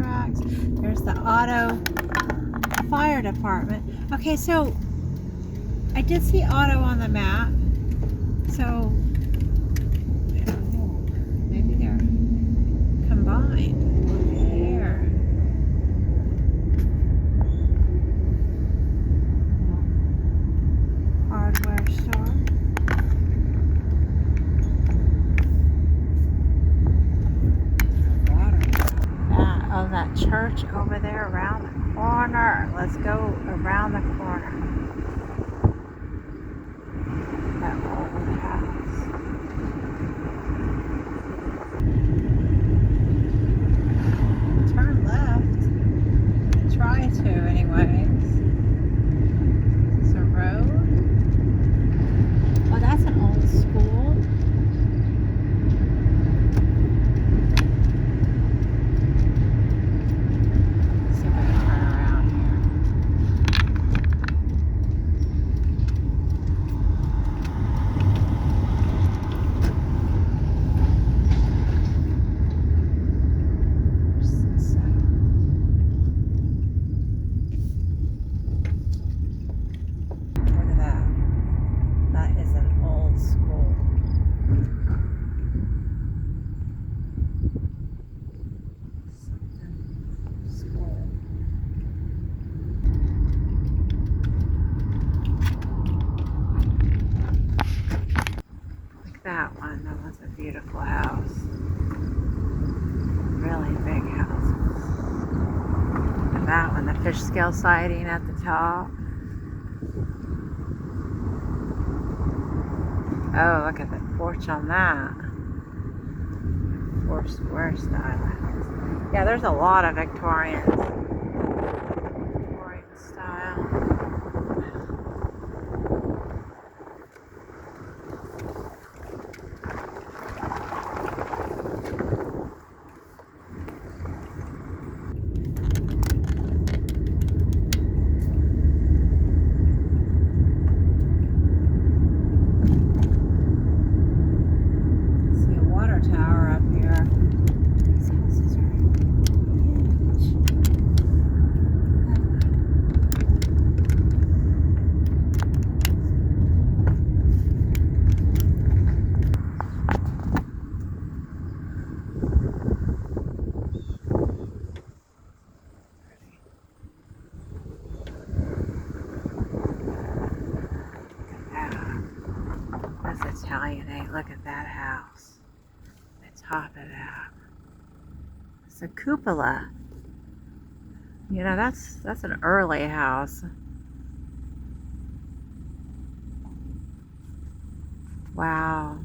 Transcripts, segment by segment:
tracks. There's the auto fire department. Okay, so I did see auto on the map. So I don't know. Maybe they're combined. There. Hardware store. Oh, that church over there around the corner. Let's go around the corner. That old house. Turn left. Try to, anyways. Is this a road? Oh, that's an old school. That one, that was a beautiful house. Really big houses. And that one, the fish scale siding at the top. Oh, look at the porch on that. Four square style house. Yeah, there's a lot of Victorian style. Italianate, look at that house. The top of that. It's a cupola. You know, that's an early house. Wow.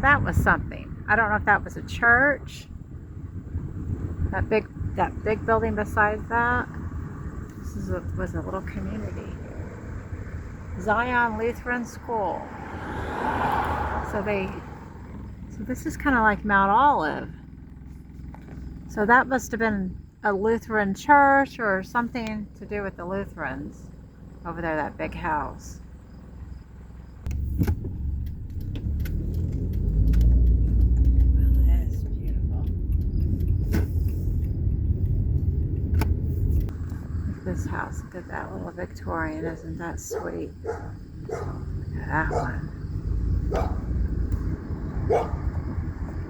That was something. I don't know if that was a church. That big building besides that. This was a little community. Zion Lutheran School. So this is kind of like Mount Olive. So that must have been a Lutheran church or something to do with the Lutherans over there, that big house. This house, look at that little Victorian, isn't that sweet? Look at that one.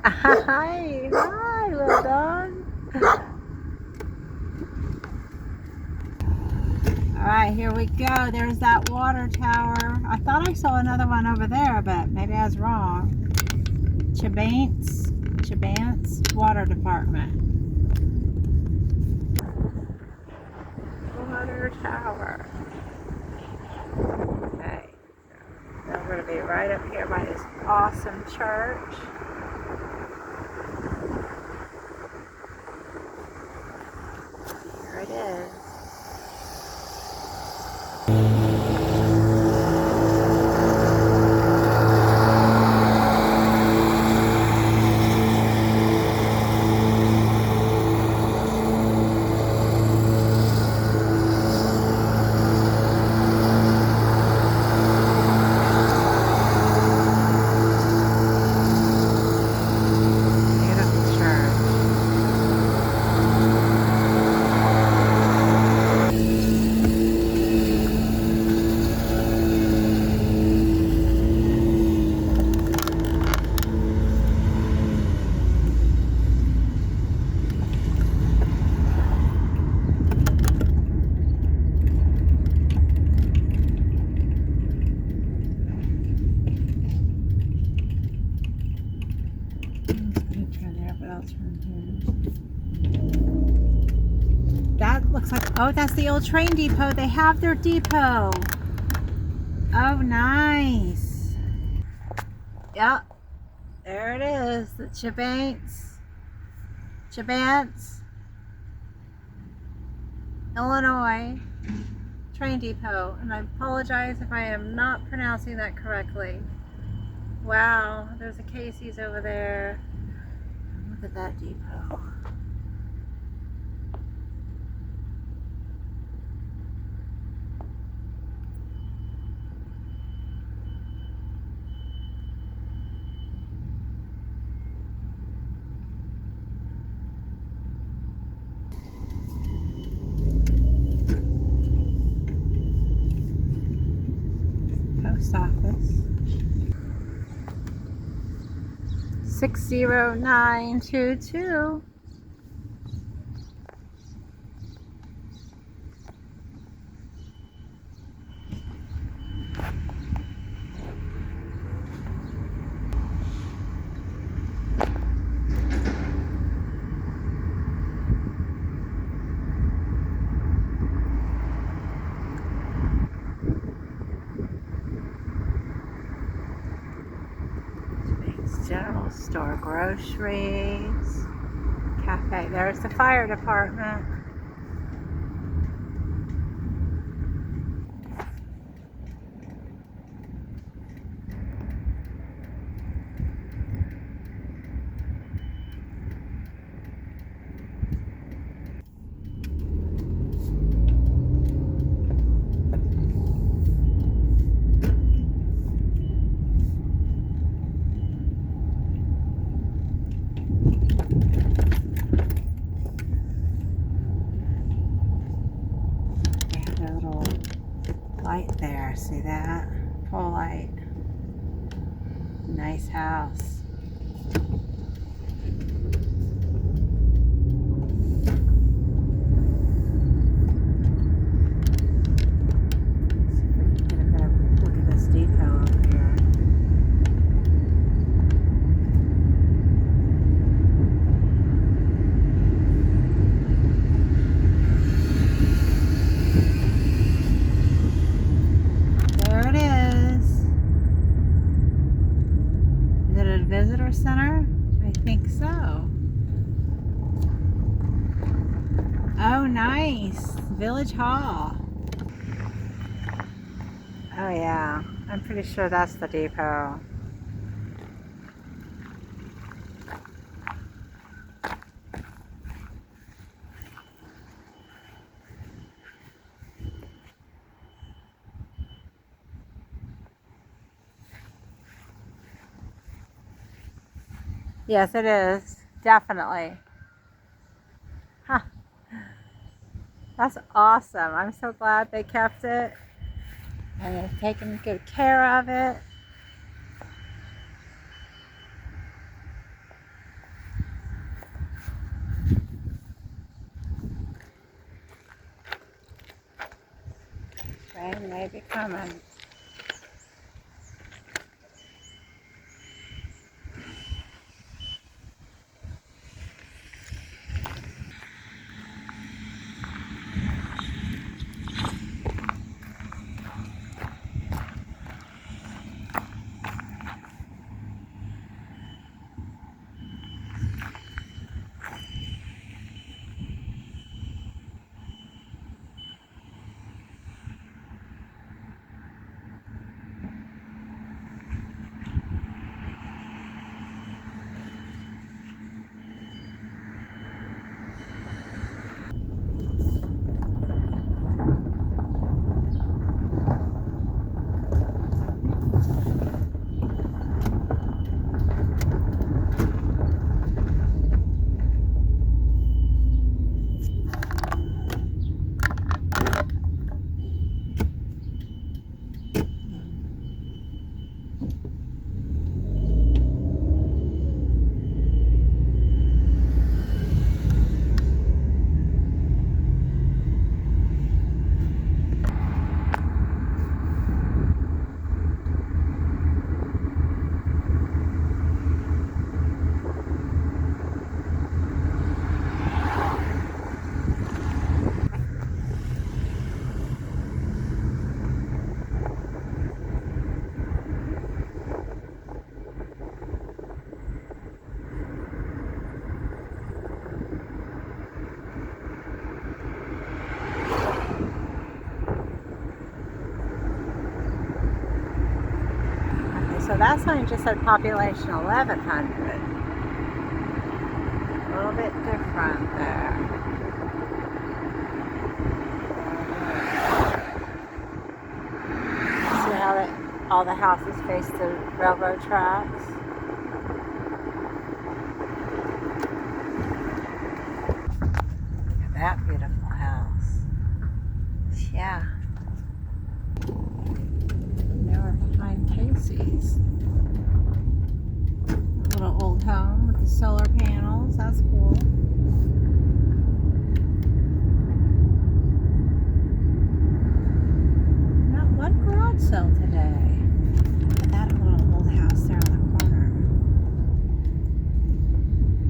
Hi, little dog. All right, here we go. There's that water tower. I thought I saw another one over there, but maybe I was wrong. Chebanse Water Department. Water tower. Okay. going to be right up here by this awesome church. Here it is. That looks like, oh, that's the old train depot. They have their depot. Oh, nice. Yep, there it is, the Chebanse, Illinois train depot. And I apologize if I am not pronouncing that correctly. Wow, there's a Casey's over there. Look at that depot. Post office. 60922. General store, groceries, cafe. There's the fire department. Light there, see that? Pole light. Nice house. Get a better look at this depot over here. Visitor center? I think so. Oh, nice. Village Hall. Oh, yeah. I'm pretty sure that's the depot. Yes, it is. Definitely. Huh. That's awesome. I'm so glad they kept it. And they've taken good care of it. Rain may be coming. that sign just said population 1100. A little bit different there. See how all the houses face the railroad tracks? Look at that beautiful house. Yeah. Now we're behind Casey's. A little old home with the solar panels. That's cool. Not one garage sale today. Look at that little old house there on the corner.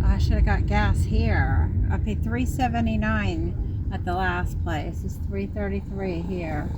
I should have got gas here. I paid $3.79 at the last place. It's $3.33 here.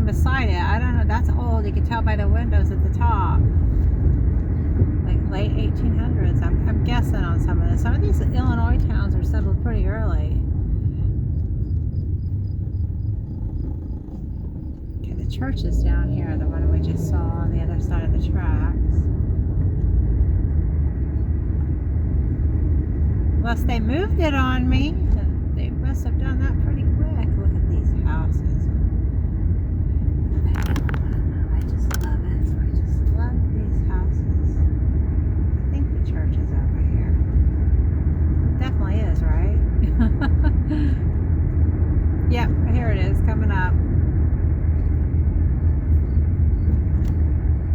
Beside it, I don't know, that's old. You can tell by the windows at the top, like late 1800s. I'm guessing on some of this. Some of these Illinois towns are settled pretty early. Okay, the church is down here, the one we just saw on the other side of the tracks. Unless they moved it on me, they must have done that pretty quick. Look at these houses. Yep, here it is, coming up.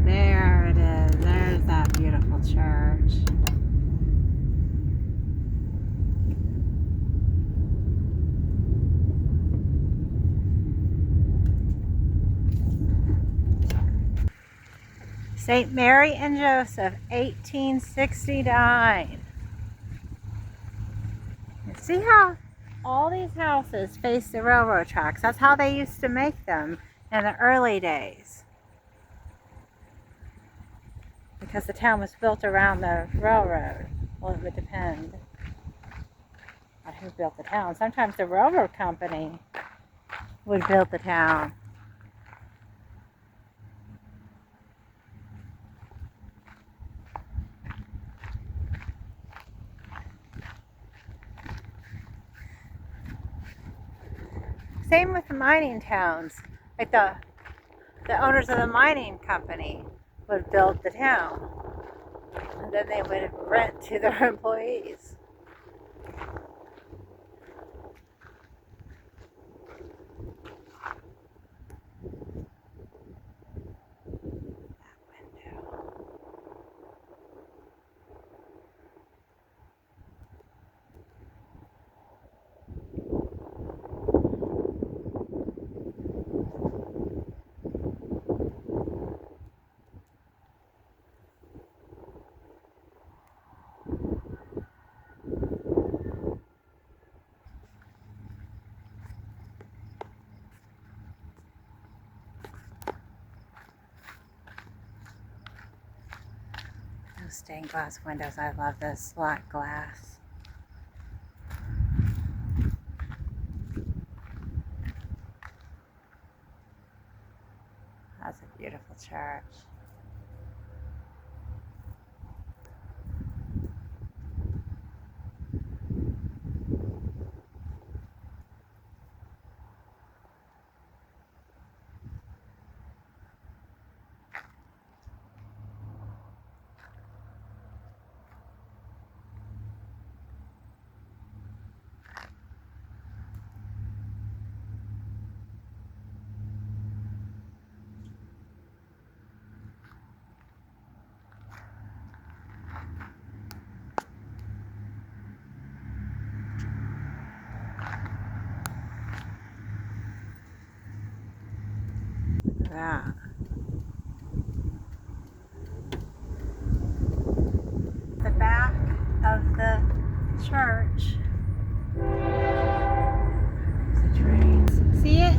There it is. There's that beautiful church. St. Mary and Joseph, 1869. See how all these houses face the railroad tracks? That's how they used to make them in the early days. Because the town was built around the railroad. Well, it would depend on who built the town. Sometimes the railroad company would build the town. Same with the mining towns. Like the owners of the mining company would build the town. And then they would rent to their employees. Stained glass windows. I love this black glass. That's a beautiful church. that. The back of the church. There's the trains. See it?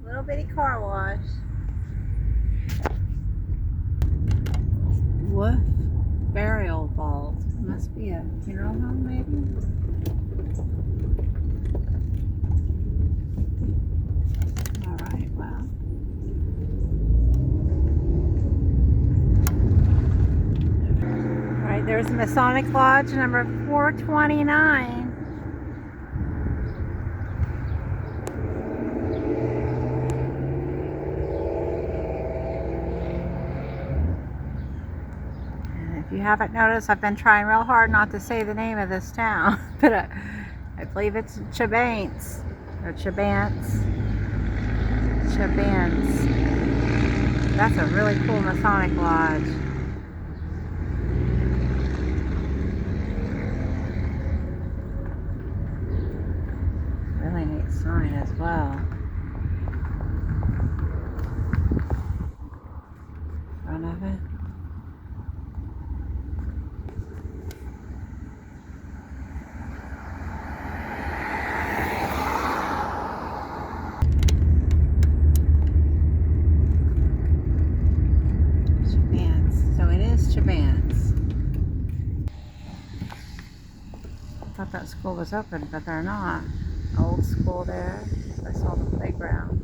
Little bitty car wash. Wolf burial vault. Must be a funeral home, maybe. All right, well. All right, there's Masonic Lodge number 429. If you haven't noticed, I've been trying real hard not to say the name of this town, but I believe it's Chebanse, or Chebanse. Chebanse. That's a really cool Masonic lodge. Really neat sign as well. Front of it. Chebanse. I thought that school was open, but they're not. Old school there. I saw the playground.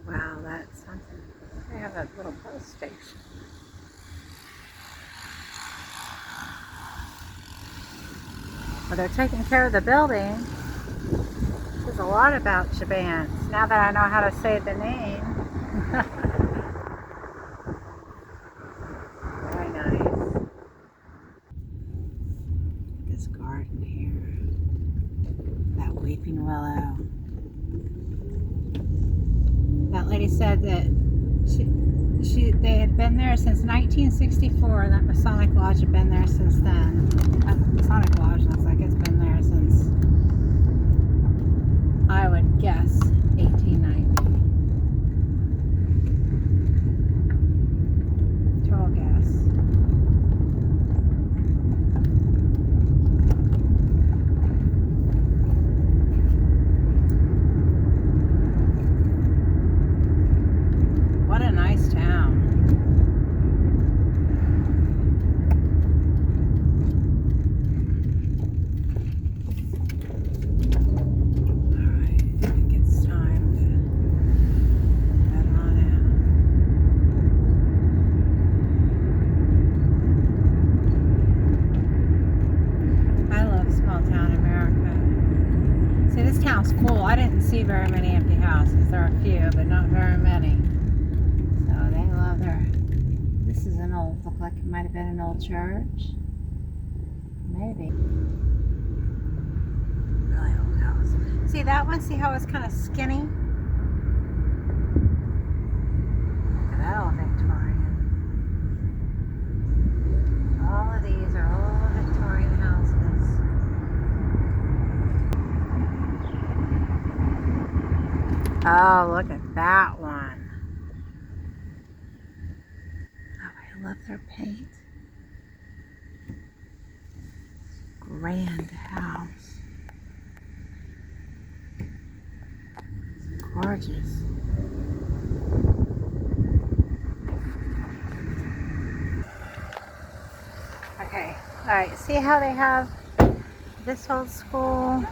Wow, that's something. They have a little post station. Well, they're taking care of the building. There's a lot about Chebanse, now that I know how to say the name. Very nice. This garden here. That weeping willow. That lady said that they had been there since 1964, and that Masonic Lodge had been there since then. That Masonic Lodge looks like it's been there since, I would guess, 1890. I didn't see very many empty houses. There are a few, but not very many. So they love their... This is an old, look like it might have been an old church. Maybe. Really old house. See that one? See how it's kind of skinny? Look at that old Victorian. All of these are old Victorian houses. Oh, look at that one. Oh, I love their paint. Grand house. It's gorgeous. Okay, alright, see how they have this old school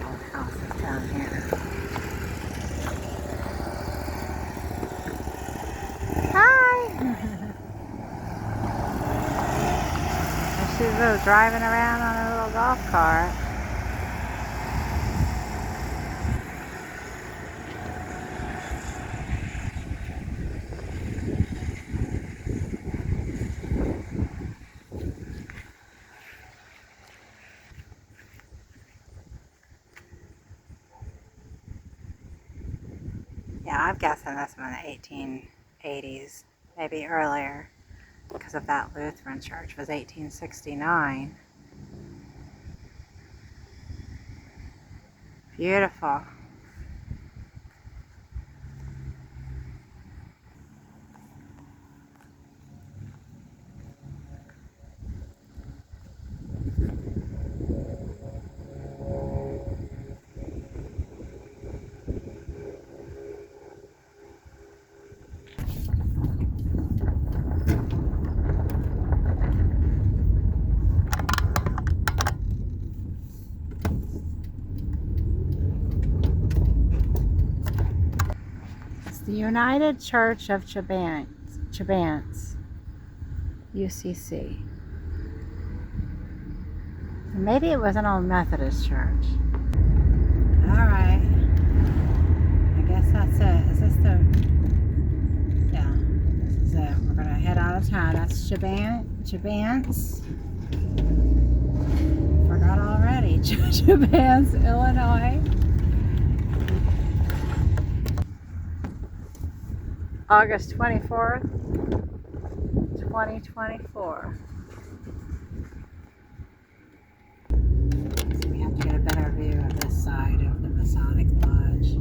old houses down here. Hi! She's driving around on a little golf cart. Yeah, I'm guessing this one in the 1880s, maybe earlier, because of that Lutheran church was 1869. Beautiful. The United Church of Chebanse, UCC. Maybe it was an old Methodist church. Alright. I guess that's it. Is this the... Yeah, this is it. We're going to head out of town. That's Chebanse. Forgot already. Chebanse, Illinois. August 24th, 2024. So we have to get a better view of this side of the Masonic Lodge.